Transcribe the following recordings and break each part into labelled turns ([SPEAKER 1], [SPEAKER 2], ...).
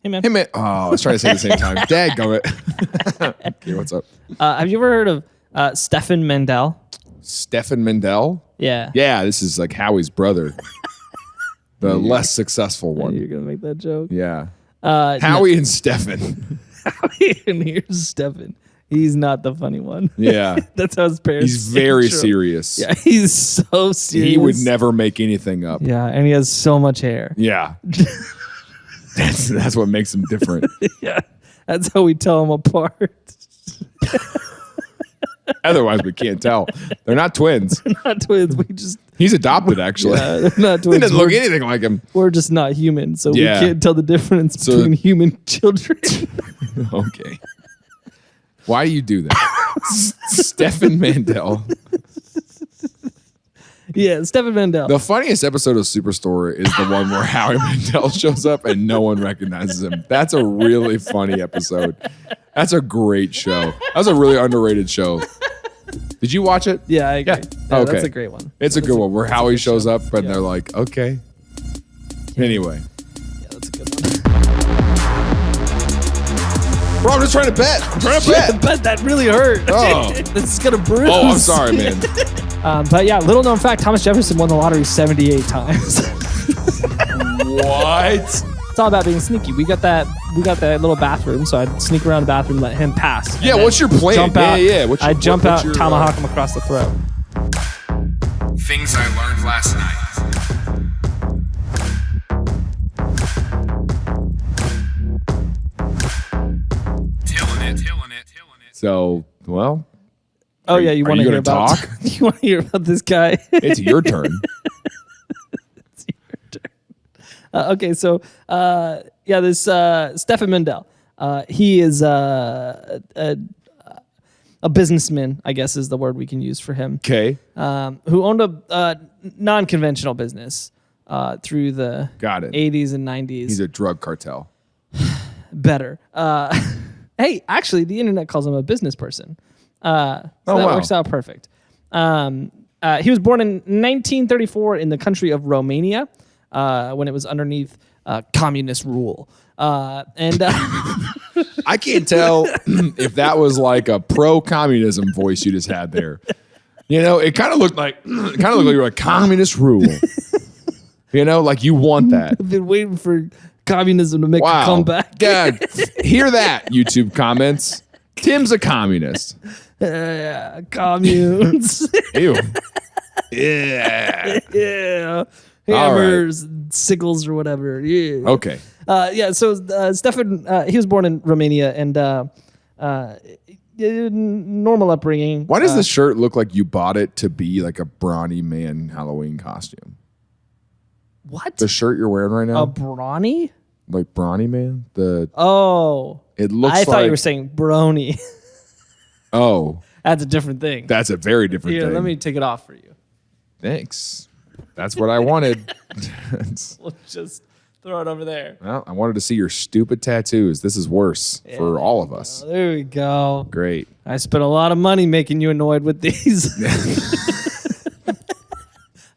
[SPEAKER 1] Hey, man.
[SPEAKER 2] Hey, man. Oh, I was trying to say it at the same time. Daggone it. Okay, what's up?
[SPEAKER 1] Have you ever heard of Stefan Mandel?
[SPEAKER 2] Stefan Mandel?
[SPEAKER 1] Yeah.
[SPEAKER 2] Yeah, this is like Howie's brother. The less successful
[SPEAKER 1] You're
[SPEAKER 2] one.
[SPEAKER 1] going to make that joke?
[SPEAKER 2] Yeah. Howie and Stefan.
[SPEAKER 1] Howie and here's Stefan. He's not the funny one.
[SPEAKER 2] Yeah.
[SPEAKER 1] That's how his parents
[SPEAKER 2] He's very serious.
[SPEAKER 1] Yeah, he's so serious.
[SPEAKER 2] He would never make anything up.
[SPEAKER 1] Yeah, and he has so much hair.
[SPEAKER 2] Yeah. That's what makes him different.
[SPEAKER 1] Yeah, that's how we tell him apart.
[SPEAKER 2] Otherwise, we can't tell. They're not twins.
[SPEAKER 1] They're not twins. We just
[SPEAKER 2] He's adopted, actually.
[SPEAKER 1] yeah, they're not twins.
[SPEAKER 2] He doesn't look anything like him.
[SPEAKER 1] We're just not human, so
[SPEAKER 2] Yeah.
[SPEAKER 1] we can't tell the difference between human children.
[SPEAKER 2] Okay. Why do you do that? Stefan Mandel.
[SPEAKER 1] Yeah, Stefan Mandel.
[SPEAKER 2] The funniest episode of Superstore is the one where Howie Mandel shows up and no one recognizes him. That's a really funny episode. That's a great show. That was a really underrated show. Did you watch it?
[SPEAKER 1] Yeah, I agree.
[SPEAKER 2] Yeah.
[SPEAKER 1] Yeah,
[SPEAKER 2] Okay.
[SPEAKER 1] That's a great one.
[SPEAKER 2] It's a good one where Howie shows up and
[SPEAKER 1] Yeah.
[SPEAKER 2] they're like, okay. Anyway.
[SPEAKER 1] Yeah, that's a good one.
[SPEAKER 2] Bro, I'm just trying to bet. I'm trying to bet.
[SPEAKER 1] But that really hurt.
[SPEAKER 2] Oh.
[SPEAKER 1] This is gonna bruise.
[SPEAKER 2] Oh, I'm sorry, man.
[SPEAKER 1] But yeah, little known fact: Thomas Jefferson won the lottery 78 times.
[SPEAKER 2] What?
[SPEAKER 1] It's all about being sneaky. We got that little bathroom, so I'd sneak around the bathroom, let him pass.
[SPEAKER 2] Yeah,
[SPEAKER 1] and
[SPEAKER 2] what's your plan?
[SPEAKER 1] Jump out.
[SPEAKER 2] Yeah. What's your,
[SPEAKER 1] I'd jump
[SPEAKER 2] what's
[SPEAKER 1] out,
[SPEAKER 2] your,
[SPEAKER 1] tomahawk him across the throat.
[SPEAKER 3] Things I learned last night. Tilling it.
[SPEAKER 2] So, well,
[SPEAKER 1] Oh yeah, you
[SPEAKER 2] are
[SPEAKER 1] want to
[SPEAKER 2] you
[SPEAKER 1] hear
[SPEAKER 2] gonna
[SPEAKER 1] about?
[SPEAKER 2] talk?
[SPEAKER 1] You want to hear about this guy?
[SPEAKER 2] it's your turn.
[SPEAKER 1] It's your turn. Okay, so this Stefan Mandel. He is a businessman, I guess is the word we can use for him.
[SPEAKER 2] Okay.
[SPEAKER 1] Who owned a non-conventional business through the
[SPEAKER 2] Got it.
[SPEAKER 1] 80s and 90s.
[SPEAKER 2] He's a drug cartel.
[SPEAKER 1] Better. Hey, actually, the internet calls him a business person. So that
[SPEAKER 2] wow.
[SPEAKER 1] works out perfect. He was born in 1934 in the country of Romania when it was underneath communist rule.
[SPEAKER 2] I can't tell if that was like a pro-communism voice you just had there. You know, it kind of looked like you were a communist rule. You know, like you want that.
[SPEAKER 1] I've been waiting for communism to make a comeback.
[SPEAKER 2] God, hear that, YouTube comments. Tim's a communist.
[SPEAKER 1] Yeah, communes.
[SPEAKER 2] Ew. Yeah.
[SPEAKER 1] Yeah. Hammers, sickles, or whatever. Yeah.
[SPEAKER 2] Okay.
[SPEAKER 1] So Stefan, he was born in Romania and normal upbringing.
[SPEAKER 2] Why does this shirt look like you bought it to be like a brawny man Halloween costume?
[SPEAKER 1] What?
[SPEAKER 2] The shirt you're wearing right now?
[SPEAKER 1] A brawny?
[SPEAKER 2] Like brawny man?
[SPEAKER 1] Oh.
[SPEAKER 2] It looks
[SPEAKER 1] I
[SPEAKER 2] like...
[SPEAKER 1] thought you were saying brony.
[SPEAKER 2] Oh.
[SPEAKER 1] That's a different thing.
[SPEAKER 2] That's a very different
[SPEAKER 1] Here,
[SPEAKER 2] thing.
[SPEAKER 1] let me take it off for you.
[SPEAKER 2] Thanks. That's what I wanted.
[SPEAKER 1] We'll just throw it over there.
[SPEAKER 2] Well, I wanted to see your stupid tattoos. This is worse for all of us.
[SPEAKER 1] Oh, there we go.
[SPEAKER 2] Great.
[SPEAKER 1] I spent a lot of money making you annoyed with these.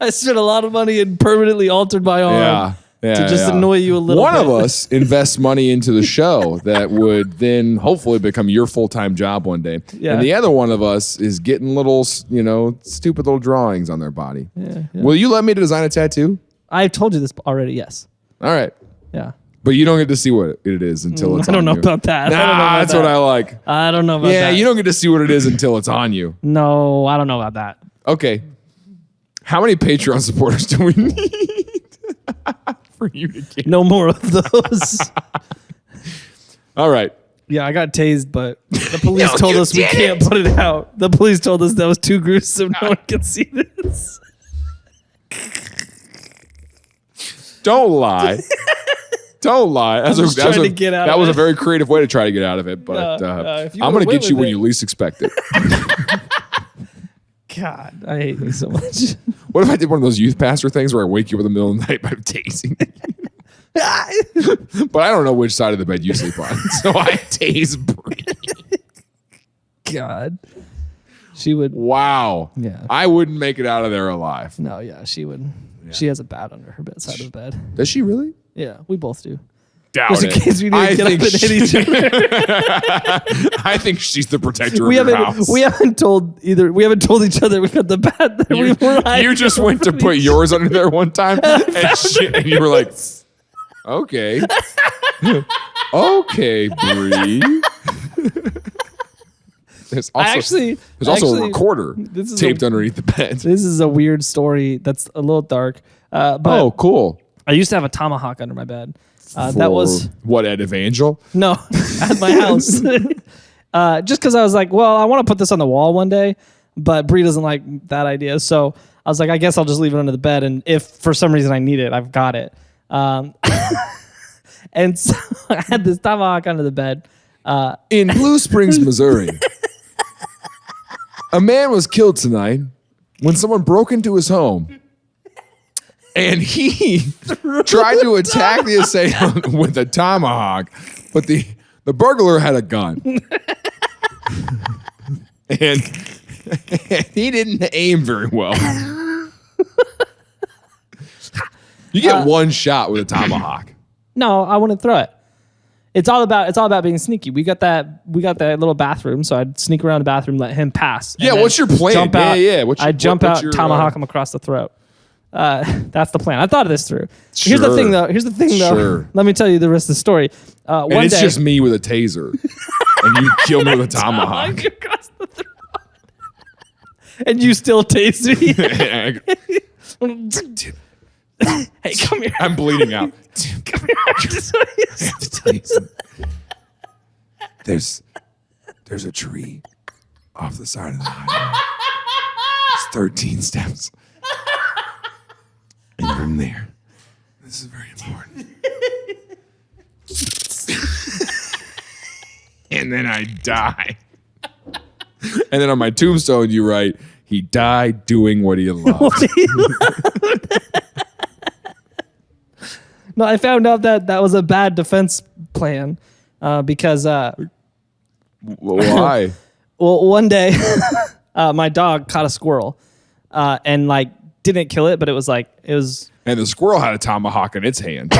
[SPEAKER 1] I spent a lot of money and permanently altered my arm to just annoy you a little bit.
[SPEAKER 2] One of us invests money into the show that would then hopefully become your full-time job one day.
[SPEAKER 1] Yeah.
[SPEAKER 2] And the other one of us is getting little, stupid little drawings on their body.
[SPEAKER 1] Yeah.
[SPEAKER 2] Will you let me design a tattoo?
[SPEAKER 1] I've told you this already, yes.
[SPEAKER 2] All right.
[SPEAKER 1] Yeah.
[SPEAKER 2] But you don't get to see what it is until it's on you.
[SPEAKER 1] I don't know about that.
[SPEAKER 2] Nah,
[SPEAKER 1] I don't know about
[SPEAKER 2] that's
[SPEAKER 1] that.
[SPEAKER 2] what I like.
[SPEAKER 1] I don't know about that.
[SPEAKER 2] Yeah, you don't get to see what it is until it's on you.
[SPEAKER 1] No, I don't know about that.
[SPEAKER 2] Okay. How many Patreon supporters do we need for you to get?
[SPEAKER 1] No more of those.
[SPEAKER 2] All right.
[SPEAKER 1] Yeah, I got tased, but the police
[SPEAKER 2] No,
[SPEAKER 1] told
[SPEAKER 2] you
[SPEAKER 1] us we can't
[SPEAKER 2] didn't.
[SPEAKER 1] put it out. The police told us that was too gruesome. No one can see this.
[SPEAKER 2] Don't lie. Don't lie. That was
[SPEAKER 1] trying to get out
[SPEAKER 2] that
[SPEAKER 1] of
[SPEAKER 2] was a
[SPEAKER 1] it.
[SPEAKER 2] very creative way to try to get out of it, but
[SPEAKER 1] if you
[SPEAKER 2] I'm
[SPEAKER 1] would've
[SPEAKER 2] going to
[SPEAKER 1] went
[SPEAKER 2] get you
[SPEAKER 1] with
[SPEAKER 2] when
[SPEAKER 1] it.
[SPEAKER 2] you least expect it.
[SPEAKER 1] God, I hate you so much.
[SPEAKER 2] What if I did one of those youth pastor things where I wake you up in the middle of the night by tasing you? But I don't know which side of the bed you sleep on, so I tase Bree.
[SPEAKER 1] God. She would.
[SPEAKER 2] Wow.
[SPEAKER 1] Yeah.
[SPEAKER 2] I wouldn't make it out of there alive.
[SPEAKER 1] No, yeah, she would. She has a bat under her side of the bed.
[SPEAKER 2] Does she really?
[SPEAKER 1] Yeah, we both do.
[SPEAKER 2] doubt
[SPEAKER 1] Just in
[SPEAKER 2] it.
[SPEAKER 1] case we need to get up and hit each other.
[SPEAKER 2] I think she's the protector
[SPEAKER 1] We
[SPEAKER 2] of your
[SPEAKER 1] haven't
[SPEAKER 2] house.
[SPEAKER 1] we haven't told each other we got the bat that we were hiding.
[SPEAKER 2] You just went to put yours under there one time, and you were like, okay. Okay, Bree. There's also a recorder taped underneath the bed.
[SPEAKER 1] This is a weird story that's a little dark. But
[SPEAKER 2] Cool.
[SPEAKER 1] I used to have a tomahawk under my bed. That was
[SPEAKER 2] what, Ed Evangel?
[SPEAKER 1] no at my house. Just because I was like, well, I want to put this on the wall one day, but Bree doesn't like that idea. So I was like, I guess I'll just leave it under the bed, and if for some reason I need it, I've got it. And so I had this tomahawk under the bed.
[SPEAKER 2] In Blue Springs, Missouri, a man was killed tonight when someone broke into his home. And he tried to attack the assailant with a tomahawk, but the burglar had a gun. and he didn't aim very well. You get one shot with a tomahawk.
[SPEAKER 1] No, I wouldn't throw it. It's all about being sneaky. We got that little bathroom, so I'd sneak around the bathroom, let him pass.
[SPEAKER 2] Yeah, what's your plan?
[SPEAKER 1] Jump out.
[SPEAKER 2] Yeah.
[SPEAKER 1] I'd jump out, tomahawk him across the throat. That's the plan. I thought of this through. Here's the thing, though.
[SPEAKER 2] Sure.
[SPEAKER 1] Let me tell you the rest of the story.
[SPEAKER 2] And it's just me with a taser, and you kill me with a tomahawk.
[SPEAKER 1] Across the throat. And you still tase me. Hey, come here.
[SPEAKER 2] I'm bleeding out.
[SPEAKER 1] Come here. I just want to tell you something.
[SPEAKER 2] There's a tree off the side of the highway. It's 13 steps. And from there, this is very important. And then I die. And then on my tombstone, you write, he died doing what he loved.
[SPEAKER 1] No, I found out that was a bad defense plan because
[SPEAKER 2] Why?
[SPEAKER 1] well, one day my dog caught a squirrel and like didn't kill it, but it was.
[SPEAKER 2] And the squirrel had a tomahawk in its hand.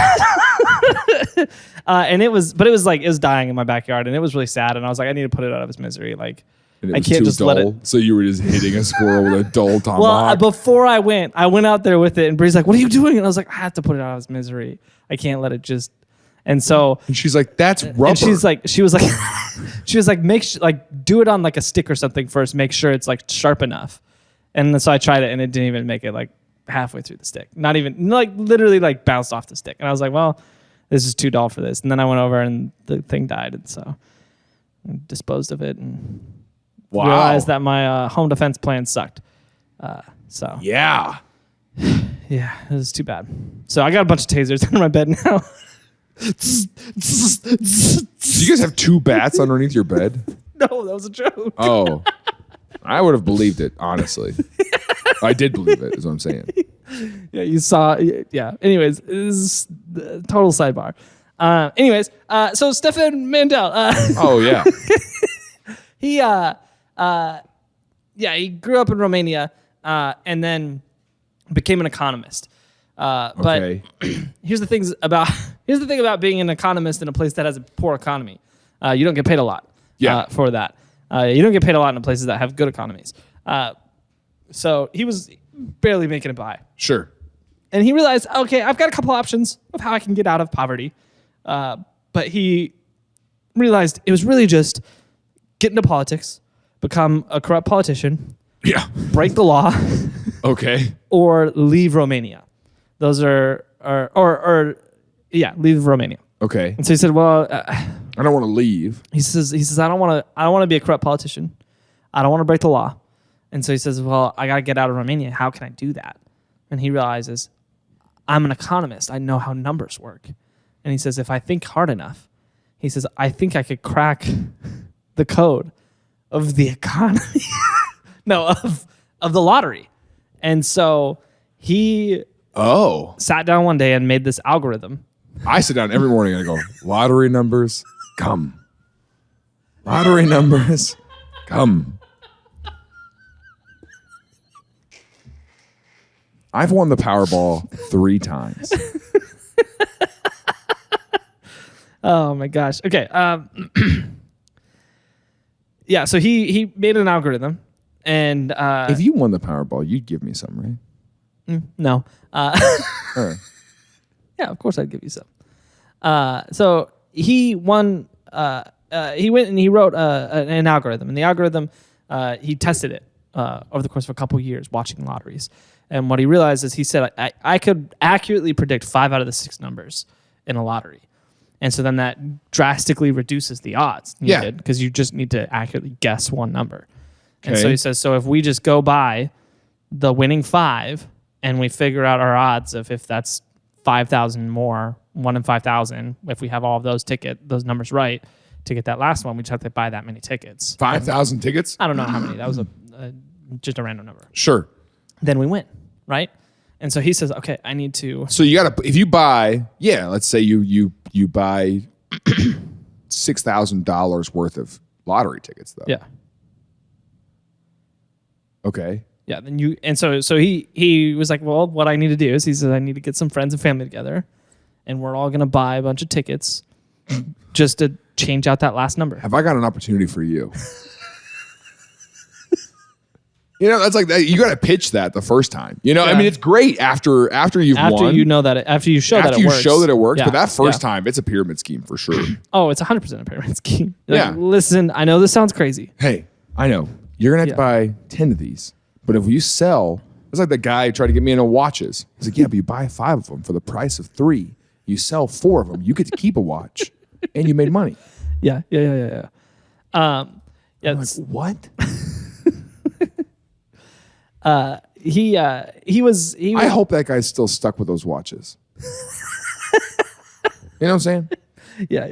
[SPEAKER 1] And it was dying in my backyard, and it was really sad. And I was like, I need to put it out of its misery. Like,
[SPEAKER 2] And it
[SPEAKER 1] I
[SPEAKER 2] was
[SPEAKER 1] can't
[SPEAKER 2] too
[SPEAKER 1] just
[SPEAKER 2] dull,
[SPEAKER 1] let it.
[SPEAKER 2] So you were just hitting a squirrel with a dull tomahawk.
[SPEAKER 1] Well, before I went out there with it, and Bree's like, "What are you doing?" And I was like, "I have to put it out of its misery. I can't let it just." And so,
[SPEAKER 2] and she's like, "That's rubber."
[SPEAKER 1] and she was like, do it on like a stick or something first. Make sure it's like sharp enough. And so I tried it, and it didn't even make it like halfway through the stick. Not even like literally like bounced off the stick. And I was like, well, this is too dull for this. And then I went over, and the thing died, and so I disposed of it and realized that my home defense plan sucked. So
[SPEAKER 2] Yeah.
[SPEAKER 1] yeah, it was too bad. So I got a bunch of tasers under my bed now.
[SPEAKER 2] Do you guys have two bats underneath your bed?
[SPEAKER 1] No, that was a joke.
[SPEAKER 2] Oh, I would have believed it, honestly. I did believe it, is what I'm saying.
[SPEAKER 1] Yeah, you saw. Yeah. Anyways, this is the total sidebar. So Stefan Mandel.
[SPEAKER 2] Oh, yeah.
[SPEAKER 1] He grew up in Romania and then became an economist.
[SPEAKER 2] Okay.
[SPEAKER 1] But here's the thing about being an economist in a place that has a poor economy. You don't get paid a lot for that. You don't get paid a lot in places that have good economies. So he was barely making it by.
[SPEAKER 2] Sure.
[SPEAKER 1] And he realized, okay, I've got a couple options of how I can get out of poverty. But he realized it was really just get into politics, become a corrupt politician,
[SPEAKER 2] Yeah.
[SPEAKER 1] break the law,
[SPEAKER 2] Okay.
[SPEAKER 1] or leave Romania. Those leave Romania.
[SPEAKER 2] Okay.
[SPEAKER 1] And so he said, well,
[SPEAKER 2] I don't want to leave.
[SPEAKER 1] he says, I don't want to be a corrupt politician. I don't want to break the law. And so he says, well, I got to get out of Romania. How can I do that? And he realizes, I'm an economist. I know how numbers work. And he says, if I think hard enough, he says, I think I could crack the code of the economy. No, of the lottery. And so he sat down one day and made this algorithm.
[SPEAKER 2] I sit down every morning and I go, lottery numbers, come. Lottery numbers, come. I've won the Powerball 3 times.
[SPEAKER 1] Oh my gosh. Okay. Yeah. So he made an algorithm, and
[SPEAKER 2] If you won the Powerball, you'd give me some, right?
[SPEAKER 1] no.
[SPEAKER 2] All right.
[SPEAKER 1] Yeah, of course I'd give you some. So he won. He went and he wrote an algorithm, and the algorithm he tested it over the course of a couple of years watching lotteries. And what he realized is he said, I could accurately predict 5 out of the 6 numbers in a lottery. And so then that drastically reduces the odds needed because you just need to accurately guess one number. And so he says, so if we just go by the winning 5 and we figure out our odds of if that's 5,000 more, 1 in 5,000, if we have all of those numbers right to get that last one, we just have to buy that many tickets.
[SPEAKER 2] 5,000 tickets?
[SPEAKER 1] I don't know how many. That was just a random number.
[SPEAKER 2] Sure.
[SPEAKER 1] Then we win, right? And so he says, okay, I need to.
[SPEAKER 2] So you got to, if you buy, let's say you buy $6,000 worth of lottery tickets, though.
[SPEAKER 1] Yeah.
[SPEAKER 2] Okay.
[SPEAKER 1] Yeah. Then so he was like, well, what I need to do is he says I need to get some friends and family together, and we're all gonna buy a bunch of tickets just to change out that last number.
[SPEAKER 2] Have I got an opportunity for you? That's like that. You got to pitch that the first time. I mean, it's great after you've won.
[SPEAKER 1] After you know that after you show that it works.
[SPEAKER 2] Show that it works.
[SPEAKER 1] Yeah.
[SPEAKER 2] But that first time, it's a pyramid scheme for sure.
[SPEAKER 1] Oh, it's 100% a pyramid scheme.
[SPEAKER 2] Yeah.
[SPEAKER 1] Listen, I know this sounds crazy.
[SPEAKER 2] Hey, I know you're gonna have to buy 10 of these, but if you sell, it's like the guy who tried to get me into watches. He's like, yeah, but you buy 5 of them for the price of 3. You sell 4 of them. You get to keep a watch, and you made money.
[SPEAKER 1] Yeah.
[SPEAKER 2] I'm like, what?
[SPEAKER 1] He was.
[SPEAKER 2] I hope that guy's still stuck with those watches. You know what I'm saying?
[SPEAKER 1] Yeah.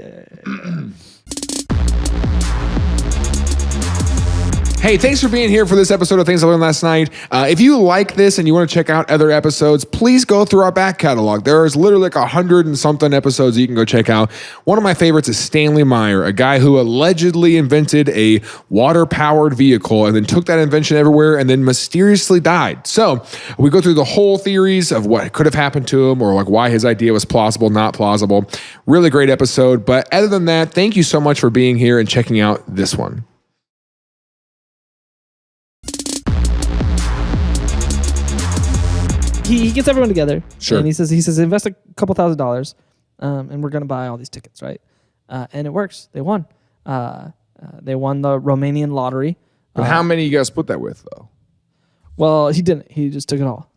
[SPEAKER 2] Hey, thanks for being here for this episode of Things I Learned Last Night. If you like this and you want to check out other episodes, please go through our back catalog. There's literally like 100 and something episodes that you can go check out. One of my favorites is Stanley Meyer, a guy who allegedly invented a water-powered vehicle and then took that invention everywhere and then mysteriously died. So we go through the whole theories of what could have happened to him or like why his idea was plausible, not plausible. Really great episode. But other than that, thank you so much for being here and checking out this one.
[SPEAKER 1] He gets everyone together.
[SPEAKER 2] Sure.
[SPEAKER 1] And he says invest a couple $1,000s, and we're gonna buy all these tickets, right? And it works. They won. They won the Romanian lottery.
[SPEAKER 2] But how many you guys split that with, though?
[SPEAKER 1] Well, he didn't. He just took it all.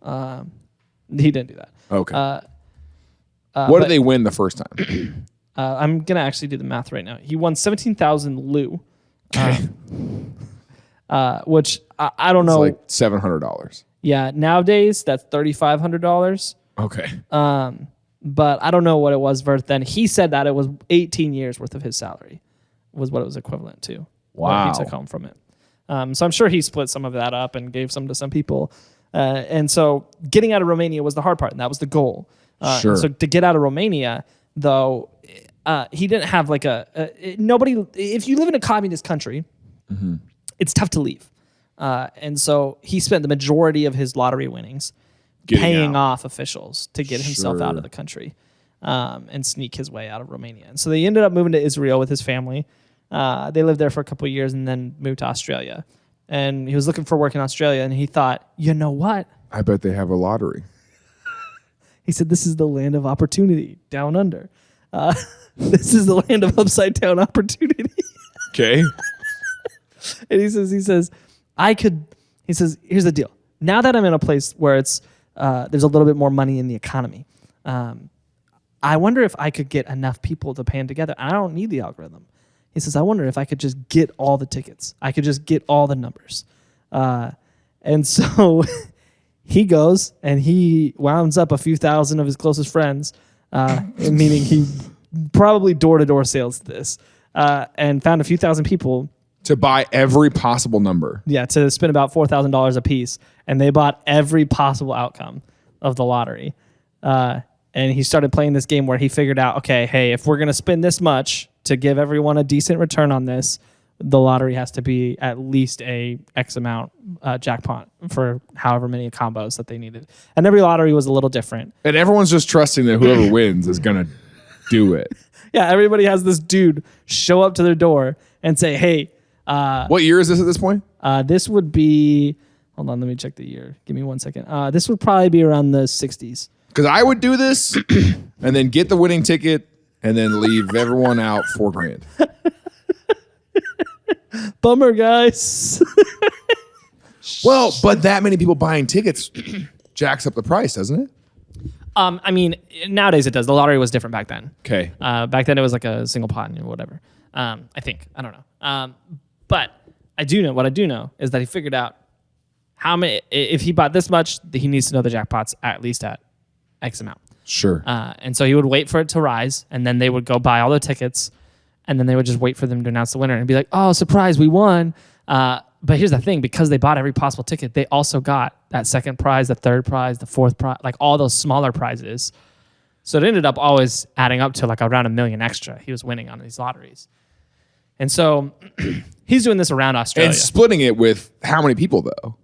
[SPEAKER 1] He didn't do that.
[SPEAKER 2] Okay. What did they win the first time?
[SPEAKER 1] I'm gonna actually do the math right now. He won 17,000 leu.
[SPEAKER 2] Okay.
[SPEAKER 1] Which I don't know.
[SPEAKER 2] It's like $700.
[SPEAKER 1] Yeah, nowadays that's $3,500.
[SPEAKER 2] Okay.
[SPEAKER 1] But I don't know what it was worth then. He said that it was 18 years worth of his salary was what it was equivalent to.
[SPEAKER 2] Wow.
[SPEAKER 1] What he took home from it. So I'm sure he split some of that up and gave some to some people. And so getting out of Romania was the hard part, and that was the goal.
[SPEAKER 2] Sure.
[SPEAKER 1] So to get out of Romania, though, he didn't have like nobody. If you live in a communist country, it's tough to leave. And so he spent the majority of his lottery winnings paying off officials to get himself out of the country and sneak his way out of Romania. And so they ended up moving to Israel with his family. They lived there for a couple of years and then moved to Australia. And he was looking for work in Australia, and he thought, you know what?
[SPEAKER 2] I bet they have a lottery.
[SPEAKER 1] He said, this is the land of opportunity down under. This is the land of upside down opportunity.
[SPEAKER 2] Okay.
[SPEAKER 1] And he says, here's the deal. Now that I'm in a place where it's there's a little bit more money in the economy, I wonder if I could get enough people to pan together. I don't need the algorithm. He says, I wonder if I could just get all the tickets. I could just get all the numbers. And so he goes and he wounds up a few thousand of his closest friends, meaning he probably door-to-door sales this, and found a few thousand people
[SPEAKER 2] To buy every possible number.
[SPEAKER 1] Yeah, to spend about $4,000 a piece. And they bought every possible outcome of the lottery. And he started playing this game where he figured out, okay, hey, if we're going to spend this much to give everyone a decent return on this, the lottery has to be at least a X amount jackpot for however many combos that they needed. And every lottery was a little different.
[SPEAKER 2] And everyone's just trusting that whoever wins is going to do it.
[SPEAKER 1] Yeah, everybody has this dude show up to their door and say, hey,
[SPEAKER 2] what year is this at this point?
[SPEAKER 1] this would be, hold on, let me check the year. Give me 1 second. This would probably be around the 60s.
[SPEAKER 2] Because I would do this and then get the winning ticket and then leave everyone out $4,000.
[SPEAKER 1] Bummer, guys.
[SPEAKER 2] Well, but that many people buying tickets jacks up the price, doesn't it?
[SPEAKER 1] I mean, nowadays it does. The lottery was different back then.
[SPEAKER 2] Okay.
[SPEAKER 1] Back then it was like a single pot or whatever. I think. I don't know. But I do know, what I do know is that he figured out how many, if he bought this much, he needs to know the jackpot's at least at X amount.
[SPEAKER 2] Sure.
[SPEAKER 1] And so he would wait for it to rise, and then they would go buy all the tickets, and then they would just wait for them to announce the winner and be like, oh, surprise, we won. But here's the thing, because they bought every possible ticket, they also got that second prize, the third prize, the fourth prize, like all those smaller prizes. So it ended up always adding up to like around $1 million extra he was winning on these lotteries. And so he's doing this around Australia.
[SPEAKER 2] And splitting it with how many people, though?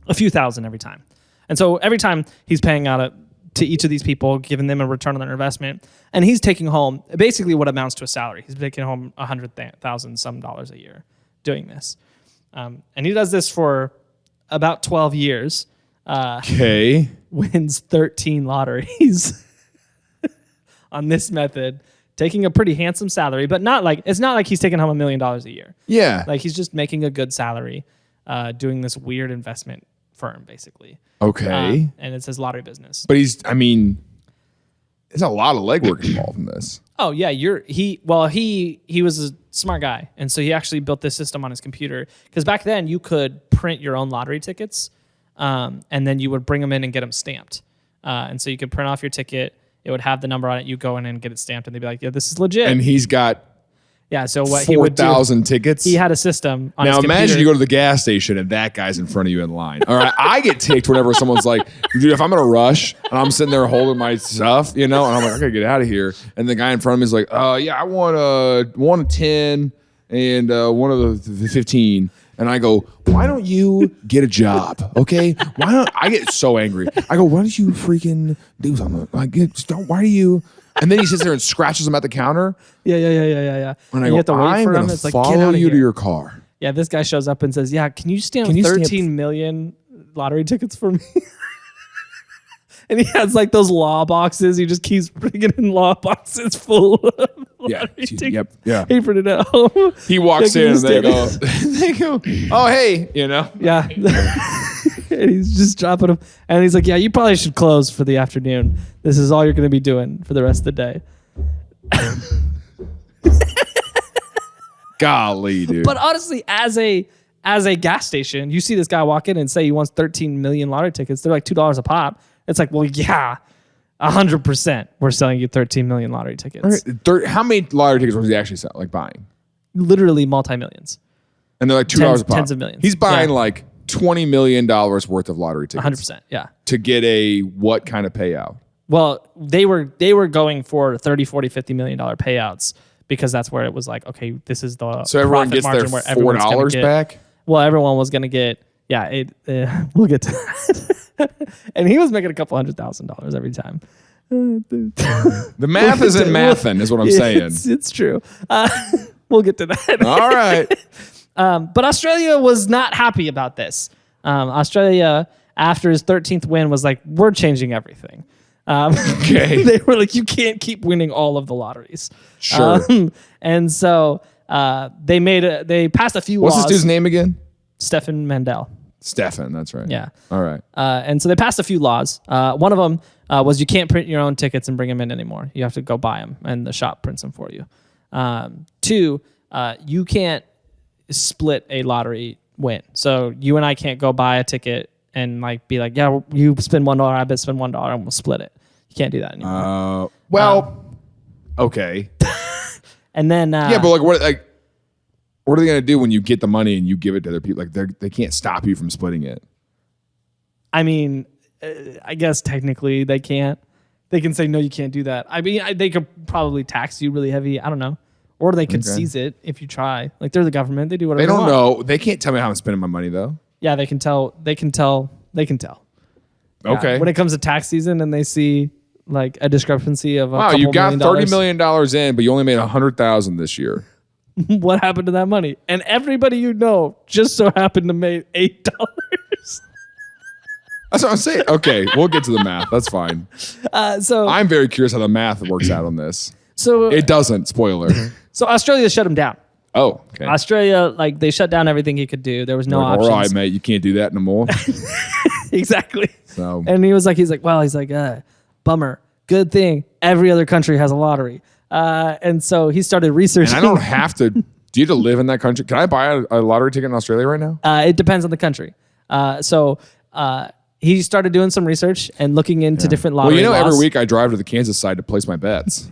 [SPEAKER 1] A few thousand every time. And so every time he's paying out to each of these people, giving them a return on their investment, and he's taking home basically what amounts to a salary. He's taking home $100,000 some dollars a year doing this. And he does this for about 12 years.
[SPEAKER 2] Okay.
[SPEAKER 1] Wins 13 lotteries on this method, taking a pretty handsome salary, but it's not like he's taking home $1 million a year.
[SPEAKER 2] Yeah.
[SPEAKER 1] Like he's just making a good salary, doing this weird investment firm, basically.
[SPEAKER 2] Okay.
[SPEAKER 1] And it's his lottery business.
[SPEAKER 2] But there's a lot of legwork involved in this.
[SPEAKER 1] Oh yeah, he was a smart guy, and so he actually built this system on his computer. Because back then you could print your own lottery tickets, and then you would bring them in and get them stamped. And so you could print off your ticket. It would have the number on it. You go in and get it stamped, and they'd be like, "Yeah, this is legit."
[SPEAKER 2] And he's got
[SPEAKER 1] so what he would do?
[SPEAKER 2] 4,000 tickets.
[SPEAKER 1] He had a system on
[SPEAKER 2] now
[SPEAKER 1] his
[SPEAKER 2] imagine
[SPEAKER 1] computer.
[SPEAKER 2] you go to the gas station and that guy's in front of you in line. All right, I get ticked whenever someone's like, dude, if I'm in a rush and I'm sitting there holding my stuff, and I'm like, I gotta get out of here. And the guy in front of me is like, yeah, I want one of 10 and one of the 15. And I go, why don't you get a job? Okay, I get so angry. I go, why don't you freaking do something? Why do you? And then he sits there and scratches them at the counter.
[SPEAKER 1] Yeah.
[SPEAKER 2] And I
[SPEAKER 1] you
[SPEAKER 2] go,
[SPEAKER 1] have to wait
[SPEAKER 2] I'm
[SPEAKER 1] for him.
[SPEAKER 2] going to
[SPEAKER 1] It's like, get
[SPEAKER 2] follow
[SPEAKER 1] out of
[SPEAKER 2] you to
[SPEAKER 1] here.
[SPEAKER 2] your car.
[SPEAKER 1] Yeah, this guy shows up and says, yeah, can you stamp
[SPEAKER 2] Can you
[SPEAKER 1] 13 million lottery tickets for me? And he has like those law boxes. He just keeps bringing in law boxes full of lottery tickets.
[SPEAKER 2] Yeah.
[SPEAKER 1] He printed it out.
[SPEAKER 2] He walks
[SPEAKER 1] Yeah,
[SPEAKER 2] in and
[SPEAKER 1] can
[SPEAKER 2] they go, oh, hey,
[SPEAKER 1] Yeah. And he's just dropping them. And he's like, yeah, you probably should close for the afternoon. This is all you're going to be doing for the rest of the day.
[SPEAKER 2] Golly, dude.
[SPEAKER 1] But honestly, as a gas station, you see this guy walk in and say he wants 13 million lottery tickets. They're like $2 a pop. It's like, well, yeah, 100%. We're selling you 13 million lottery tickets.
[SPEAKER 2] Okay, how many lottery tickets was he actually selling, like buying?
[SPEAKER 1] Literally multi-millions.
[SPEAKER 2] And they're like $2 a pop.
[SPEAKER 1] Tens of millions.
[SPEAKER 2] He's buying
[SPEAKER 1] Yeah.
[SPEAKER 2] like $20 million worth of lottery tickets.
[SPEAKER 1] 100%. Yeah.
[SPEAKER 2] To get a what kind of payout?
[SPEAKER 1] Well, they were going for 30, 40, $50 million payouts because that's where it was like, okay, this is the
[SPEAKER 2] So everyone
[SPEAKER 1] profit
[SPEAKER 2] gets their
[SPEAKER 1] margin where everyone's gonna
[SPEAKER 2] $4
[SPEAKER 1] get-
[SPEAKER 2] back?
[SPEAKER 1] Well, everyone was going to get, we'll get to that. And he was making a couple $100,000 every time.
[SPEAKER 2] The math isn't mathin', is what I'm saying.
[SPEAKER 1] It's true. We'll get to that.
[SPEAKER 2] All right.
[SPEAKER 1] But Australia was not happy about this. Australia, after his 13th win, was like, we're changing everything.
[SPEAKER 2] Okay.
[SPEAKER 1] They were like, you can't keep winning all of the lotteries.
[SPEAKER 2] Sure.
[SPEAKER 1] And so they passed a few
[SPEAKER 2] What's
[SPEAKER 1] laws.
[SPEAKER 2] this dude's name again?
[SPEAKER 1] Stefan Mandel.
[SPEAKER 2] Stefan, that's right.
[SPEAKER 1] Yeah.
[SPEAKER 2] All right.
[SPEAKER 1] And so they passed a few laws. One of them was you can't print your own tickets and bring them in anymore. You have to go buy them, and the shop prints them for you. 2, you can't split a lottery win. So you and I can't go buy a ticket and like be like, yeah, you spend $1, I bet spend $1, and we'll split it. You can't do that anymore.
[SPEAKER 2] Okay.
[SPEAKER 1] And then
[SPEAKER 2] Yeah, but what are they going to do when you get the money and you give it to other people? Like they can't stop you from splitting it.
[SPEAKER 1] I mean, I guess technically they can't. They can say, no, you can't do that. I mean, they could probably tax you really heavy. I don't know. Or they could seize it if you try. Like, they're the government. They do whatever
[SPEAKER 2] They don't
[SPEAKER 1] want.
[SPEAKER 2] know. They can't tell me how I'm spending my money, though.
[SPEAKER 1] Yeah, they can tell. Yeah.
[SPEAKER 2] Okay.
[SPEAKER 1] When it comes to tax season and they see like a discrepancy of
[SPEAKER 2] wow, you got $30 million in, but you only made $100,000 this year.
[SPEAKER 1] What happened to that money? And everybody you know just so happened to make $8.
[SPEAKER 2] That's what I'm saying. Okay, we'll get to the math. That's fine.
[SPEAKER 1] So
[SPEAKER 2] I'm very curious how the math works out on this.
[SPEAKER 1] So
[SPEAKER 2] It doesn't. Spoiler.
[SPEAKER 1] So Australia shut him down.
[SPEAKER 2] Oh, okay.
[SPEAKER 1] Australia, like they shut down everything he could do. There was no options.
[SPEAKER 2] All right, mate, you can't do that no more.
[SPEAKER 1] Exactly.
[SPEAKER 2] So,
[SPEAKER 1] and he's like, bummer. Good thing every other country has a lottery. And so he started researching.
[SPEAKER 2] and I don't have to. Do you have to live in that country? Can I buy a lottery ticket in Australia right now?
[SPEAKER 1] It depends on the country. So he started doing some research and looking into different lottery laws.
[SPEAKER 2] Every week I drive to the Kansas side to place my bets.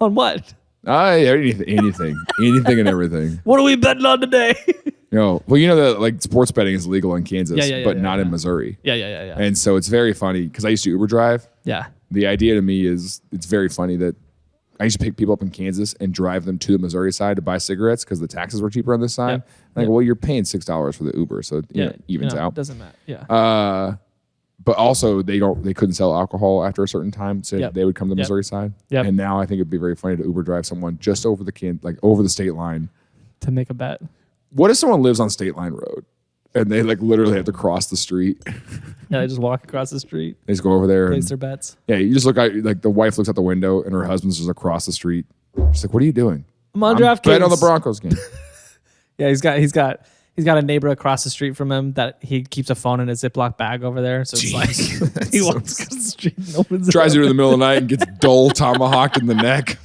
[SPEAKER 1] On what?
[SPEAKER 2] Anything and everything.
[SPEAKER 1] What are we betting on today?
[SPEAKER 2] That like sports betting is legal in Kansas, but not in Missouri.
[SPEAKER 1] Yeah.
[SPEAKER 2] And so it's very funny because I used to Uber drive.
[SPEAKER 1] Yeah.
[SPEAKER 2] The idea to me is it's very funny that I used to pick people up in Kansas and drive them to the Missouri side to buy cigarettes because the taxes were cheaper on this side. Well, you're paying $6 for the Uber, so it evens out.
[SPEAKER 1] Doesn't matter. Yeah.
[SPEAKER 2] But also they couldn't sell alcohol after a certain time, so they would come to the Missouri side.
[SPEAKER 1] Yep.
[SPEAKER 2] And now I think it'd be very funny to Uber drive someone just over over the state line
[SPEAKER 1] to make a bet.
[SPEAKER 2] What if someone lives on State Line Road and they like literally have to cross the street?
[SPEAKER 1] Yeah, they just walk across the street.
[SPEAKER 2] They just go over there.
[SPEAKER 1] Place their bets.
[SPEAKER 2] Yeah, you just look out, like the wife looks out the window and her husband's just across the street. She's like, "What are you doing?"
[SPEAKER 1] I'm on DraftKings.
[SPEAKER 2] Bet on the Broncos game.
[SPEAKER 1] Yeah, he's got a neighbor across the street from him that he keeps a phone in a Ziploc bag over there. So it's like he walks across the street. No one's
[SPEAKER 2] tries to do it in the middle of the night and gets dull tomahawked in the neck.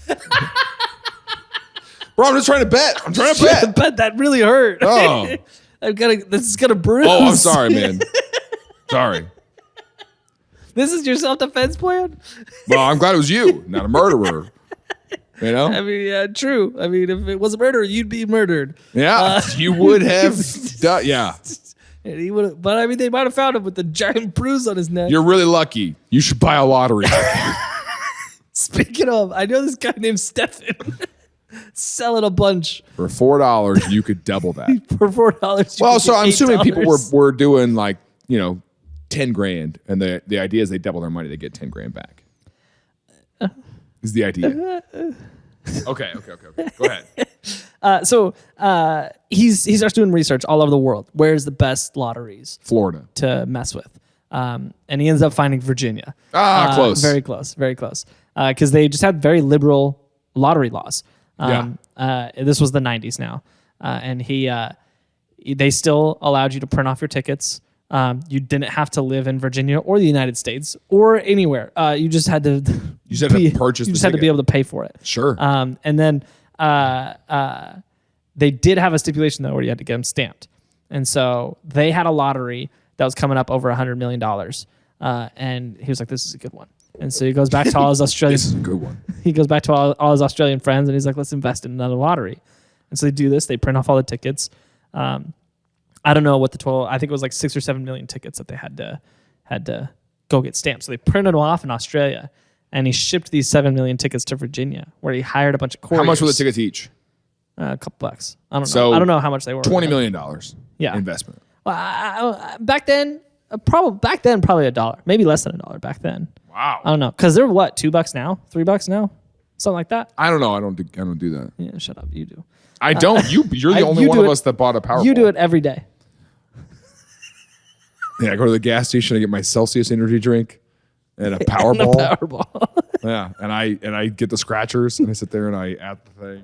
[SPEAKER 2] Bro, I'm just trying to bet. I'm trying to bet.
[SPEAKER 1] Bet that really hurt.
[SPEAKER 2] Oh,
[SPEAKER 1] this is gonna bruise.
[SPEAKER 2] Oh, I'm sorry, man. Sorry.
[SPEAKER 1] This is your self-defense plan?
[SPEAKER 2] Well, I'm glad it was you, not a murderer. You know?
[SPEAKER 1] I mean, yeah, true. I mean, if it was a murder, you'd be murdered.
[SPEAKER 2] Yeah, you would have done. Yeah.
[SPEAKER 1] And he would, but I mean, they might have found him with a giant bruise on his neck.
[SPEAKER 2] You're really lucky. You should buy a lottery.
[SPEAKER 1] Speaking of, I know this guy named Stefan. Selling a bunch
[SPEAKER 2] for $4. You could double that.
[SPEAKER 1] For $4.
[SPEAKER 2] Well, so I'm assuming people were doing like 10 grand, and the idea is they double their money, they get 10 grand back. Is the idea? Okay. Go ahead.
[SPEAKER 1] So he starts doing research all over the world. Where's the best lotteries?
[SPEAKER 2] Florida
[SPEAKER 1] to mess with, and he ends up finding Virginia.
[SPEAKER 2] Close,
[SPEAKER 1] very close, because they just had very liberal lottery laws. This was the 90s now, and they still allowed you to print off your tickets. You didn't have to live in Virginia or the United States or anywhere. You just had to.
[SPEAKER 2] You just had to purchase.
[SPEAKER 1] You just had to be able to pay for it.
[SPEAKER 2] Sure.
[SPEAKER 1] And then they did have a stipulation though, where you had to get them stamped, and so they had a lottery that was coming up over $100 million. And he was like, "This is a good one." And so he goes back to all his Australian.
[SPEAKER 2] This is a good one.
[SPEAKER 1] He goes back to all his Australian friends, and he's like, "Let's invest in another lottery." And so they do this. They print off all the tickets. I don't know what the total. I think it was like 6 or 7 million tickets that they had to go get stamped. So they printed them off in Australia, and he shipped these 7 million tickets to Virginia, where he hired a bunch of couriers.
[SPEAKER 2] How much were the tickets each?
[SPEAKER 1] A couple bucks. I don't know. I don't know how much they were.
[SPEAKER 2] $20 million.
[SPEAKER 1] Yeah.
[SPEAKER 2] Investment.
[SPEAKER 1] Well, back then, probably $1, maybe less than $1 back then.
[SPEAKER 2] Wow.
[SPEAKER 1] I don't know, because they're what, $2 now, $3 now, something like that.
[SPEAKER 2] I don't know. I don't do that.
[SPEAKER 1] Yeah, shut up. You do.
[SPEAKER 2] I don't. You're the only one of us that bought a Powerball.
[SPEAKER 1] You do it every day.
[SPEAKER 2] Yeah, I go to the gas station and get my Celsius energy drink and a Powerball. Yeah, and I get the scratchers and I sit there and I add the thing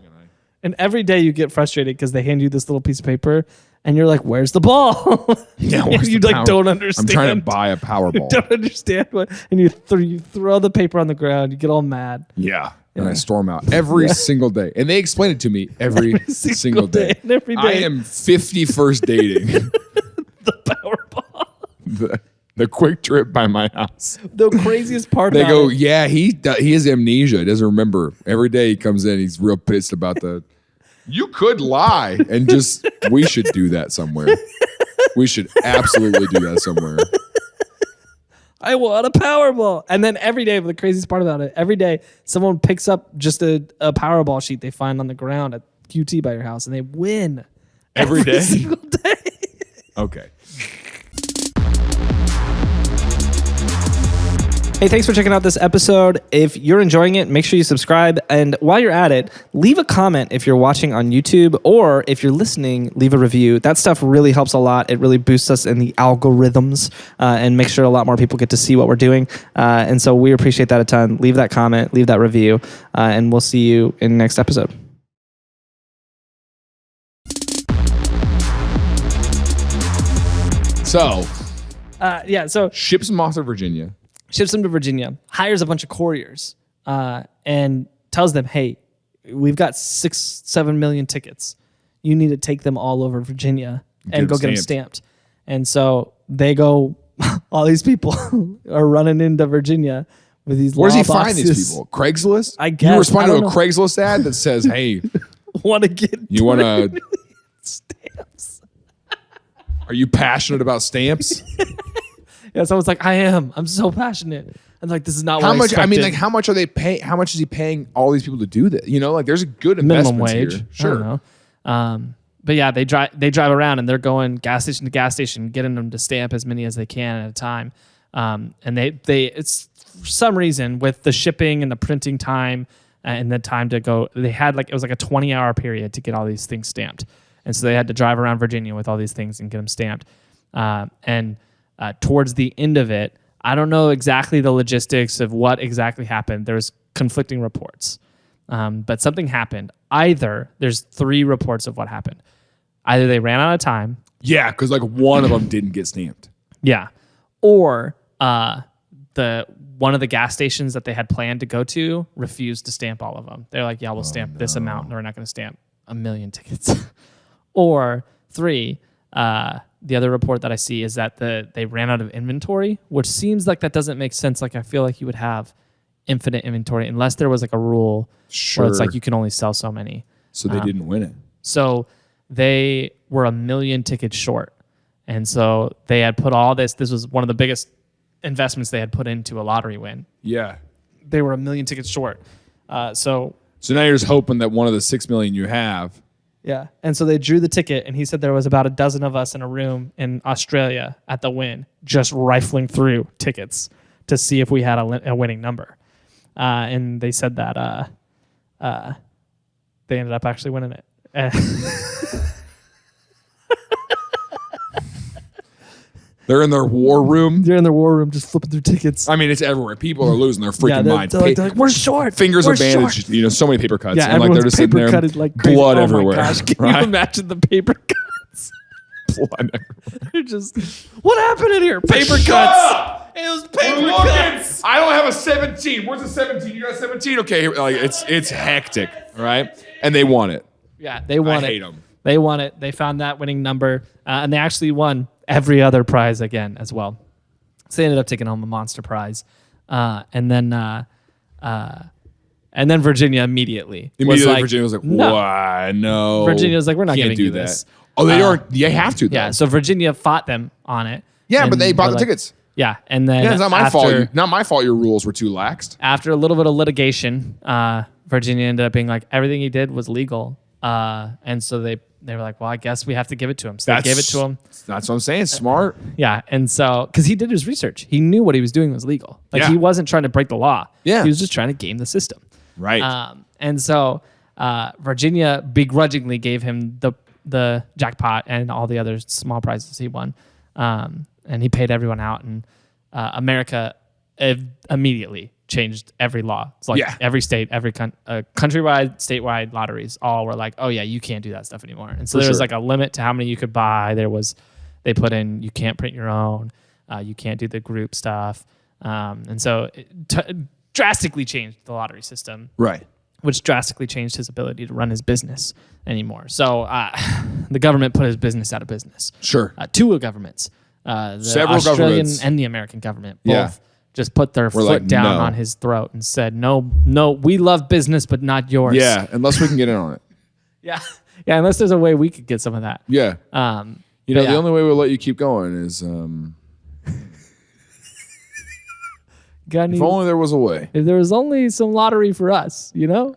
[SPEAKER 1] and every day you get frustrated because they hand you this little piece of paper and you're like, "Where's the ball?"
[SPEAKER 2] Yeah,
[SPEAKER 1] you don't understand.
[SPEAKER 2] I'm trying to buy a Powerball.
[SPEAKER 1] You don't understand what, and you throw the paper on the ground. You get all mad.
[SPEAKER 2] Yeah. And I storm out every single day. And they explain it to me every single day.
[SPEAKER 1] And every day.
[SPEAKER 2] I am 51st dating.
[SPEAKER 1] The Powerball.
[SPEAKER 2] The quick trip by my house.
[SPEAKER 1] The craziest part
[SPEAKER 2] they
[SPEAKER 1] about
[SPEAKER 2] go,
[SPEAKER 1] it.
[SPEAKER 2] yeah, he has amnesia. He doesn't remember. Every day he comes in, he's real pissed about you could lie and we should do that somewhere. We should absolutely do that somewhere.
[SPEAKER 1] I want a Powerball. And then every day, but the craziest part about it, every day someone picks up just a Powerball sheet they find on the ground at QT by your house and they win.
[SPEAKER 2] Every day?
[SPEAKER 1] Single day.
[SPEAKER 2] Okay.
[SPEAKER 1] Hey, thanks for checking out this episode. If you're enjoying it, make sure you subscribe. And while you're at it, leave a comment if you're watching on YouTube, or if you're listening, leave a review. That stuff really helps a lot. It really boosts us in the algorithms and makes sure a lot more people get to see what we're doing. And so we appreciate that a ton. Leave that comment, leave that review, and we'll see you in the next episode.
[SPEAKER 2] So,
[SPEAKER 1] So
[SPEAKER 2] ships them off to Virginia.
[SPEAKER 1] ships them to Virginia, hires a bunch of couriers, and tells them, hey, we've got 6-7 million tickets. You need to take them all over Virginia and go get them stamped. And so they go, all these people are running into Virginia with these
[SPEAKER 2] Where does he
[SPEAKER 1] law
[SPEAKER 2] find these
[SPEAKER 1] boxes.
[SPEAKER 2] people? Craigslist?
[SPEAKER 1] I guess.
[SPEAKER 2] You respond
[SPEAKER 1] I
[SPEAKER 2] to a
[SPEAKER 1] don't know.
[SPEAKER 2] Craigslist ad that says, hey,
[SPEAKER 1] Want to get
[SPEAKER 2] you want to,
[SPEAKER 1] stamps?
[SPEAKER 2] are you passionate about stamps?
[SPEAKER 1] Yeah, someone's like, I am. I'm so passionate. And like, this is not
[SPEAKER 2] How
[SPEAKER 1] what
[SPEAKER 2] much? I mean,
[SPEAKER 1] expected.
[SPEAKER 2] like, how much are they paying? How much is he paying all these people to do this? You know, like, there's a good
[SPEAKER 1] minimum
[SPEAKER 2] investment
[SPEAKER 1] wage.
[SPEAKER 2] here.
[SPEAKER 1] I don't know. But yeah, they drive around and they're going gas station to gas station, getting them to stamp as many as they can at a time. And they it's for some reason with the shipping and the printing time and the time to go, they had it was like a 20-hour period to get all these things stamped. And so they had to drive around Virginia with all these things and get them stamped. And towards the end of it, I don't know exactly the logistics of what exactly happened. There's conflicting reports. But something happened. Either there's 3 reports of what happened. Either they ran out of time.
[SPEAKER 2] Yeah, because like one of them didn't get stamped.
[SPEAKER 1] Yeah. Or one of the gas stations that they had planned to go to refused to stamp all of them. They're like, yeah, we'll stamp this amount. And we're not going to stamp 1 million tickets. Or 3, the other report that I see is that they ran out of inventory, which seems like that doesn't make sense. Like, I feel like you would have infinite inventory unless there was like a rule where it's like you can only sell so many.
[SPEAKER 2] So they didn't win it.
[SPEAKER 1] So they were 1 million tickets short. And so they had put all this was one of the biggest investments they had put into a lottery win.
[SPEAKER 2] Yeah.
[SPEAKER 1] They were 1 million tickets short. So
[SPEAKER 2] now you're just hoping that one of the 6 million you have.
[SPEAKER 1] yeah. And so they drew the ticket, and he said there was about a dozen of us in a room in Australia at the win, just rifling through tickets to see if we had a winning number. And they said that they ended up actually winning it.
[SPEAKER 2] They're in their war room.
[SPEAKER 1] They're in their war room just flipping through tickets.
[SPEAKER 2] I mean, it's everywhere. People are losing their freaking minds.
[SPEAKER 1] They're like, we're short.
[SPEAKER 2] Fingers
[SPEAKER 1] we're
[SPEAKER 2] are bandaged.
[SPEAKER 1] short.
[SPEAKER 2] You know, so many paper cuts.
[SPEAKER 1] Yeah,
[SPEAKER 2] and like they're just sitting
[SPEAKER 1] paper
[SPEAKER 2] there,
[SPEAKER 1] cutted like crazy.
[SPEAKER 2] blood
[SPEAKER 1] Oh
[SPEAKER 2] everywhere.
[SPEAKER 1] My gosh, can
[SPEAKER 2] right?
[SPEAKER 1] you imagine the paper cuts?
[SPEAKER 2] Blood everywhere.
[SPEAKER 1] They're just, what happened in here? Paper cuts. It was paper cuts.
[SPEAKER 2] I don't have a 17. Where's the 17? You got a 17? Okay, like it's hectic, right? And they won it.
[SPEAKER 1] Yeah, they won it.
[SPEAKER 2] I hate them.
[SPEAKER 1] They won it. They found that winning number, and they actually won every other prize again as well. So they ended up taking home a monster prize, and then Virginia immediately
[SPEAKER 2] Virginia was like,
[SPEAKER 1] no.
[SPEAKER 2] "Why no?"
[SPEAKER 1] Virginia was like, "We're not
[SPEAKER 2] Can't
[SPEAKER 1] giving
[SPEAKER 2] do
[SPEAKER 1] you
[SPEAKER 2] that."
[SPEAKER 1] this.
[SPEAKER 2] Oh, they are. They have to. Though.
[SPEAKER 1] Yeah. So Virginia fought them on it.
[SPEAKER 2] Yeah, but
[SPEAKER 1] and
[SPEAKER 2] they bought
[SPEAKER 1] were
[SPEAKER 2] the
[SPEAKER 1] like-
[SPEAKER 2] tickets.
[SPEAKER 1] Yeah, and then
[SPEAKER 2] Yeah, it's not my fault. Not my fault. Your rules were too laxed.
[SPEAKER 1] After a little bit of litigation, Virginia ended up being like, everything he did was legal, and so they were like, well, I guess we have to give it to him. So they gave it to him.
[SPEAKER 2] That's what I'm saying. Smart.
[SPEAKER 1] Yeah, and so because he did his research, he knew what he was doing was legal. Like
[SPEAKER 2] Yeah.
[SPEAKER 1] he wasn't trying to break the law.
[SPEAKER 2] Yeah.
[SPEAKER 1] He was just trying to game the system.
[SPEAKER 2] Right.
[SPEAKER 1] And so Virginia begrudgingly gave him the jackpot and all the other small prizes he won, and he paid everyone out. And America immediately changed every law. It's like every state, every countrywide, statewide lotteries all were like, oh yeah, you can't do that stuff anymore. And so there was like a limit to how many you could buy. They put in, you can't print your own, you can't do the group stuff. And so it drastically changed the lottery system.
[SPEAKER 2] Right.
[SPEAKER 1] Which drastically changed his ability to run his business anymore. So the government put his business out of business.
[SPEAKER 2] Sure.
[SPEAKER 1] Two governments, the
[SPEAKER 2] Several
[SPEAKER 1] Australian
[SPEAKER 2] governments.
[SPEAKER 1] and the American government, both just put their foot
[SPEAKER 2] like,
[SPEAKER 1] down
[SPEAKER 2] no.
[SPEAKER 1] on his throat and said, no, we love business, but not yours.
[SPEAKER 2] Yeah, unless we can get in on it.
[SPEAKER 1] Yeah. Yeah, unless there's a way we could get some of that.
[SPEAKER 2] Yeah.
[SPEAKER 1] You know,
[SPEAKER 2] the only way we'll let you keep going is if only there was a way.
[SPEAKER 1] If there was only some lottery for us, you know?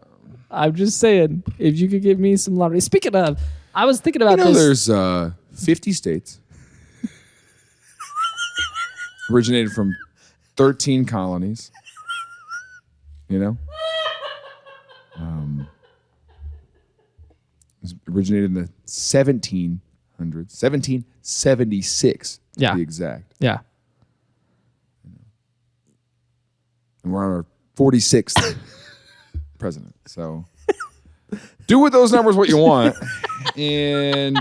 [SPEAKER 1] I'm just saying, if you could give me some lottery. Speaking of, I was thinking about this.
[SPEAKER 2] There's 50 states. Originated from 13 colonies. You know? It was originated in the 1776
[SPEAKER 1] Yeah.
[SPEAKER 2] to be exact.
[SPEAKER 1] Yeah.
[SPEAKER 2] And we're on our 46th president. So do with those numbers what you want. And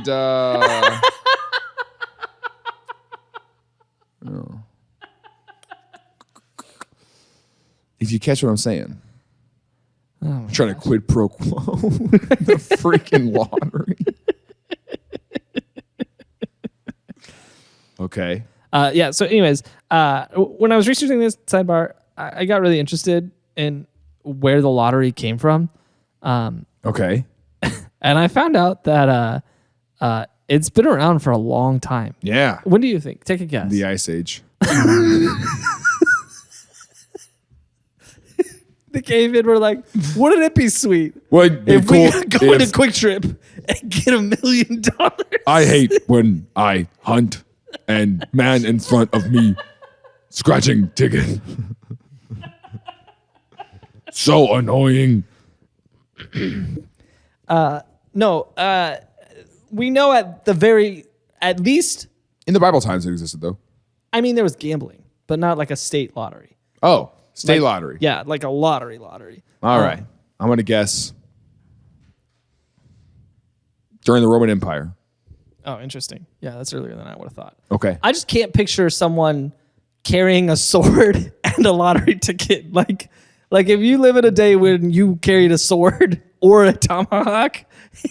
[SPEAKER 2] if you catch what I'm saying. I'm trying to quid pro quo the freaking lottery. Okay.
[SPEAKER 1] Yeah. So, anyways, when I was researching this sidebar, I got really interested in where the lottery came from.
[SPEAKER 2] Okay.
[SPEAKER 1] And I found out that it's been around for a long time.
[SPEAKER 2] Yeah.
[SPEAKER 1] When do you think? Take a guess.
[SPEAKER 2] The Ice Age.
[SPEAKER 1] The cavemen were like, wouldn't it be sweet
[SPEAKER 2] Would
[SPEAKER 1] if
[SPEAKER 2] cool
[SPEAKER 1] we could go into Quick Trip and get $1 million?
[SPEAKER 2] I hate when I hunt and man in front of me scratching ticket. So annoying.
[SPEAKER 1] No, we know at least,
[SPEAKER 2] In the Bible times it existed though.
[SPEAKER 1] I mean, there was gambling, but not like a state lottery.
[SPEAKER 2] Oh, state
[SPEAKER 1] Like-
[SPEAKER 2] lottery.
[SPEAKER 1] Yeah, like a lottery.
[SPEAKER 2] All right. I'm going to guess during the Roman Empire.
[SPEAKER 1] Oh, interesting. Yeah, that's earlier than I would have thought.
[SPEAKER 2] Okay.
[SPEAKER 1] I just can't picture someone carrying a sword and a lottery ticket. Like if you live in a day when you carried a sword or a tomahawk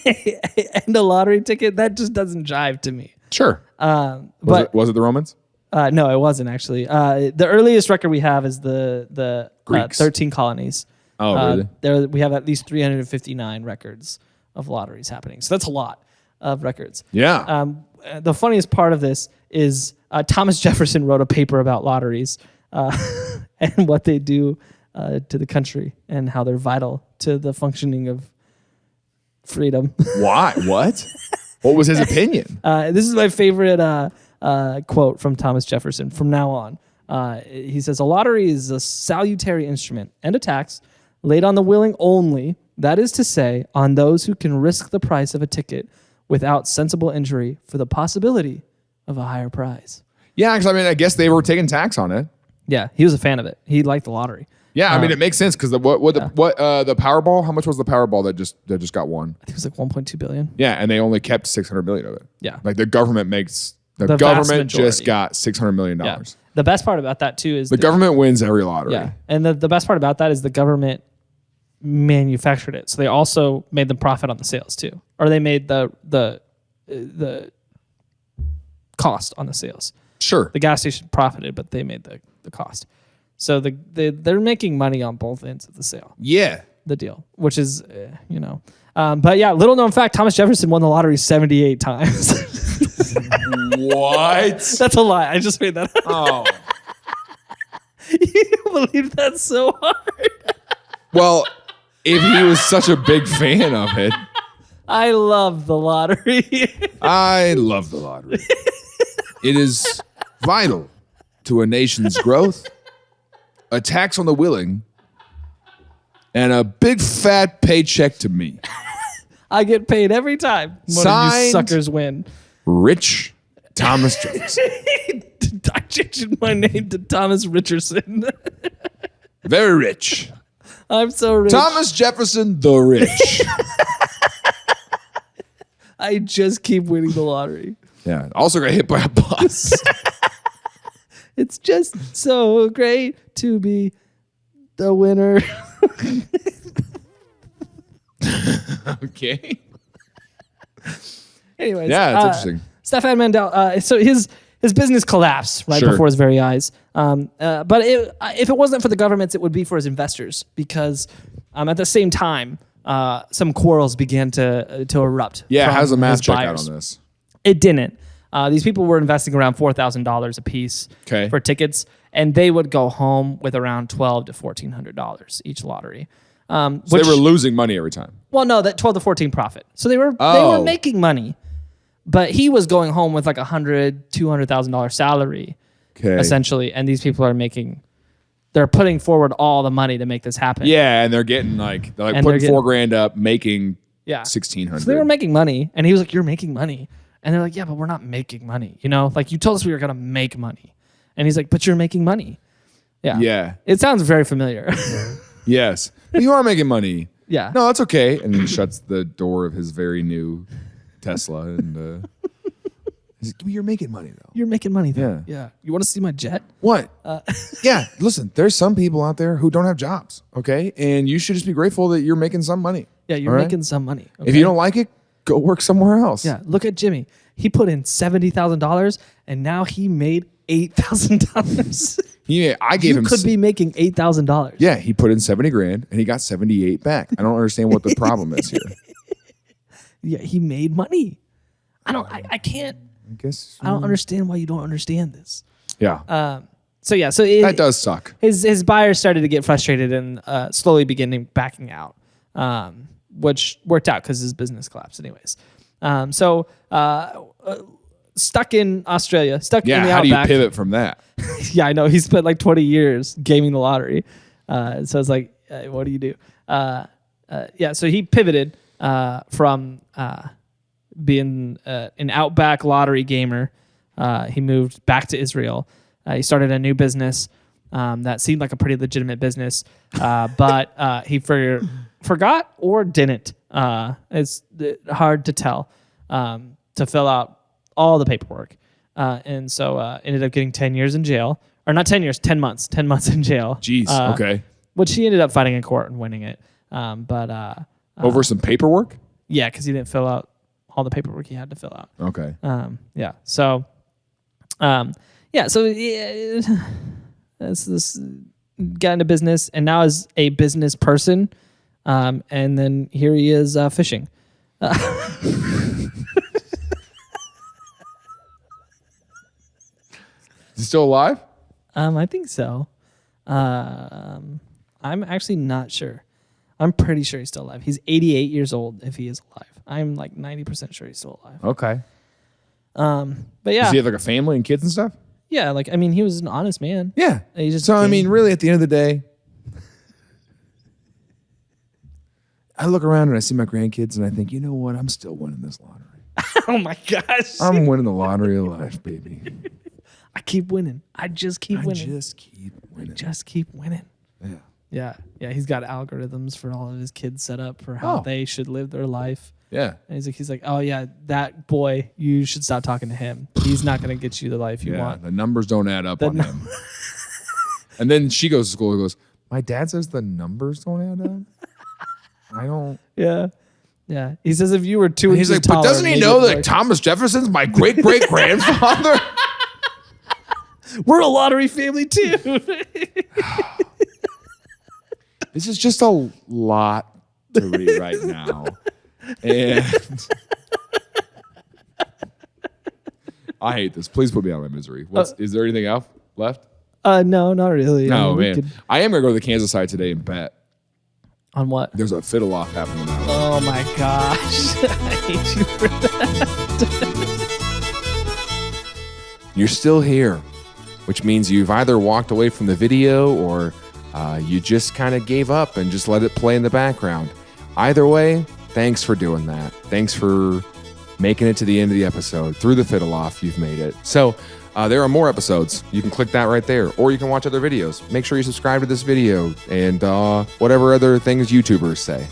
[SPEAKER 1] and a lottery ticket, that just doesn't jive to me.
[SPEAKER 2] Sure. Was it the Romans?
[SPEAKER 1] No, it wasn't actually. The earliest record we have is the
[SPEAKER 2] Greeks.
[SPEAKER 1] 13 colonies.
[SPEAKER 2] Oh, really?
[SPEAKER 1] We have at least 359 records of lotteries happening. So that's a lot of records.
[SPEAKER 2] Yeah.
[SPEAKER 1] The funniest part of this is Thomas Jefferson wrote a paper about lotteries and what they do to the country and how they're vital to the functioning of freedom.
[SPEAKER 2] Why? What? What was his opinion?
[SPEAKER 1] This is my favorite quote from Thomas Jefferson from now on. He says, "A lottery is a salutary instrument and a tax laid on the willing only, that is to say, on those who can risk the price of a ticket without sensible injury for the possibility of a higher prize."
[SPEAKER 2] Yeah, because I mean, I guess they were taking tax on it.
[SPEAKER 1] Yeah, he was a fan of it. He liked the lottery.
[SPEAKER 2] Yeah, I mean, it makes sense because the Powerball? How much was the Powerball that just got won?
[SPEAKER 1] I think it was like 1.2 billion.
[SPEAKER 2] Yeah, and they only kept 600 million of it.
[SPEAKER 1] Yeah.
[SPEAKER 2] Like the government makes the
[SPEAKER 1] vast
[SPEAKER 2] government just
[SPEAKER 1] majority.
[SPEAKER 2] got $600 million.
[SPEAKER 1] Yeah. The best part about that too is
[SPEAKER 2] The government wins every lottery.
[SPEAKER 1] Yeah, and the best part about that is the government manufactured it, so they also made the profit on the sales too, or they made the cost on the sales.
[SPEAKER 2] Sure.
[SPEAKER 1] The gas station profited, but they made the cost. So they're making money on both ends of the sale,
[SPEAKER 2] Yeah.
[SPEAKER 1] the deal, which is But yeah, little known fact: Thomas Jefferson won the lottery 78 times.
[SPEAKER 2] What?
[SPEAKER 1] That's a lie. I just made that up.
[SPEAKER 2] Oh.
[SPEAKER 1] You believe that so hard?
[SPEAKER 2] Well, if he was such a big fan of it,
[SPEAKER 1] I love the lottery.
[SPEAKER 2] I love the lottery. It is vital to a nation's growth, a tax on the willing, and a big fat paycheck to me.
[SPEAKER 1] I get paid every time one of you
[SPEAKER 2] Signed.
[SPEAKER 1] suckers win.
[SPEAKER 2] Rich Thomas Jefferson.
[SPEAKER 1] I changed my name to Thomas Richardson.
[SPEAKER 2] Very rich.
[SPEAKER 1] I'm so rich.
[SPEAKER 2] Thomas Jefferson the Rich.
[SPEAKER 1] I just keep winning the lottery.
[SPEAKER 2] Yeah. Also got hit by a bus.
[SPEAKER 1] It's just so great to be the winner.
[SPEAKER 2] Okay.
[SPEAKER 1] Anyways.
[SPEAKER 2] Yeah, it's interesting.
[SPEAKER 1] Stefan Mandel. So his business collapsed right
[SPEAKER 2] Sure.
[SPEAKER 1] before his very eyes. But if it wasn't for the governments, it would be for his investors because at the same time, some quarrels began to erupt.
[SPEAKER 2] Yeah,
[SPEAKER 1] from
[SPEAKER 2] how's the math
[SPEAKER 1] his
[SPEAKER 2] check
[SPEAKER 1] buyers.
[SPEAKER 2] out on this?
[SPEAKER 1] It didn't. These people were investing around $4,000 a piece
[SPEAKER 2] Okay.
[SPEAKER 1] for tickets, and they would go home with around $1,200 to $1,400 each lottery.
[SPEAKER 2] So they were losing money every time.
[SPEAKER 1] Well, no, that 12 to 14 profit. So they were
[SPEAKER 2] Oh.
[SPEAKER 1] making money, but he was going home with like $100,000, $200,000 salary
[SPEAKER 2] Okay.
[SPEAKER 1] essentially, and these people are making they're putting forward all the money to make this happen.
[SPEAKER 2] Yeah, and they're getting like
[SPEAKER 1] And
[SPEAKER 2] putting
[SPEAKER 1] they're
[SPEAKER 2] $4,000 up, making
[SPEAKER 1] Yeah.
[SPEAKER 2] 1,600.
[SPEAKER 1] So they were making money, and he was like, "You're making money," and they're like, "Yeah, but we're not making money. You know, like you told us we were gonna make money," and he's like, "But you're making money." Yeah.
[SPEAKER 2] Yeah.
[SPEAKER 1] It sounds very familiar.
[SPEAKER 2] Yes. But you are making money.
[SPEAKER 1] Yeah.
[SPEAKER 2] No, that's okay. And he shuts the door of his very new Tesla and he's like, you're making money though.
[SPEAKER 1] You're making money though.
[SPEAKER 2] Yeah.
[SPEAKER 1] Yeah. You want to see my jet?
[SPEAKER 2] What? Yeah. Listen, there's some people out there who don't have jobs. Okay. And you should just be grateful that you're making some money.
[SPEAKER 1] Yeah, you're
[SPEAKER 2] All right?
[SPEAKER 1] making some money.
[SPEAKER 2] If you don't like it, go work somewhere else.
[SPEAKER 1] Yeah. Look at Jimmy. He put in $70,000 and now he made $8,000.
[SPEAKER 2] I gave
[SPEAKER 1] You
[SPEAKER 2] him.
[SPEAKER 1] could be making $8,000.
[SPEAKER 2] Yeah, he put in $70,000 and he got 78 back. I don't understand what the problem is here.
[SPEAKER 1] Yeah, he made money. I can't.
[SPEAKER 2] I guess.
[SPEAKER 1] I don't understand why you don't understand this.
[SPEAKER 2] Yeah.
[SPEAKER 1] So
[SPEAKER 2] that does suck.
[SPEAKER 1] His buyers started to get frustrated and slowly beginning backing out, which worked out because his business collapsed anyways. Stuck in Australia, stuck in the
[SPEAKER 2] Yeah, how do you
[SPEAKER 1] outback.
[SPEAKER 2] pivot from that?
[SPEAKER 1] Yeah, I know. He spent like 20 years gaming the lottery. So it's like, what do you do? So he pivoted from being an outback lottery gamer. He moved back to Israel. He started a new business that seemed like a pretty legitimate business, but he forgot or didn't. It's hard to tell to fill out all the paperwork. And so ended up getting 10 years in jail. Or not 10 years, 10 months. 10 months in jail.
[SPEAKER 2] Jeez, okay.
[SPEAKER 1] Which he ended up fighting in court and winning it.
[SPEAKER 2] Over some paperwork?
[SPEAKER 1] Yeah, because he didn't fill out all the paperwork he had to fill out.
[SPEAKER 2] Okay.
[SPEAKER 1] This got into business and now is a business person. And then here he is fishing.
[SPEAKER 2] Is he still alive?
[SPEAKER 1] I think so. I'm actually not sure. I'm pretty sure he's still alive. He's 88 years old if he is alive. I'm like 90% sure he's still alive.
[SPEAKER 2] Okay.
[SPEAKER 1] But yeah.
[SPEAKER 2] Does he have like a family and kids and stuff?
[SPEAKER 1] Yeah, like I mean he was an honest man.
[SPEAKER 2] Yeah.
[SPEAKER 1] He just
[SPEAKER 2] So I mean, really at the end of the day, I look around and I see my grandkids and I think, you know what? I'm still winning this lottery.
[SPEAKER 1] Oh my gosh.
[SPEAKER 2] I'm winning the lottery of life, baby.
[SPEAKER 1] I keep winning. I just keep winning.
[SPEAKER 2] Just
[SPEAKER 1] keep winning.
[SPEAKER 2] Yeah.
[SPEAKER 1] Yeah. He's got algorithms for all of his kids set up for how they should live their life.
[SPEAKER 2] Yeah.
[SPEAKER 1] And he's like, oh yeah, that boy, you should stop talking to him. He's not going to get you the life you want.
[SPEAKER 2] The numbers don't add up on him. And then she goes to school and goes, my dad says the numbers don't add up? I don't.
[SPEAKER 1] Yeah. Yeah. He says if you were 2
[SPEAKER 2] And
[SPEAKER 1] inches
[SPEAKER 2] he's like,
[SPEAKER 1] taller,
[SPEAKER 2] but doesn't he
[SPEAKER 1] maybe
[SPEAKER 2] know
[SPEAKER 1] it'd
[SPEAKER 2] that
[SPEAKER 1] work."
[SPEAKER 2] Thomas Jefferson's my great-great-grandfather?
[SPEAKER 1] We're a lottery family too.
[SPEAKER 2] This is just a lot to read right now. And I hate this. Please put me out of my misery. Is there anything else left?
[SPEAKER 1] No, not really.
[SPEAKER 2] No,
[SPEAKER 1] I mean, we
[SPEAKER 2] man.
[SPEAKER 1] could-
[SPEAKER 2] I am going to go to the Kansas side today and bet.
[SPEAKER 1] On what?
[SPEAKER 2] There's a Fiddle Off happening now.
[SPEAKER 1] Oh my gosh. I hate you for that.
[SPEAKER 2] You're still here, which means you've either walked away from the video or you just kind of gave up and just let it play in the background. Either way, thanks for doing that. Thanks for making it to the end of the episode. Through the Fiddle Off, you've made it. So there are more episodes. You can click that right there, or you can watch other videos. Make sure you subscribe to this video and whatever other things YouTubers say.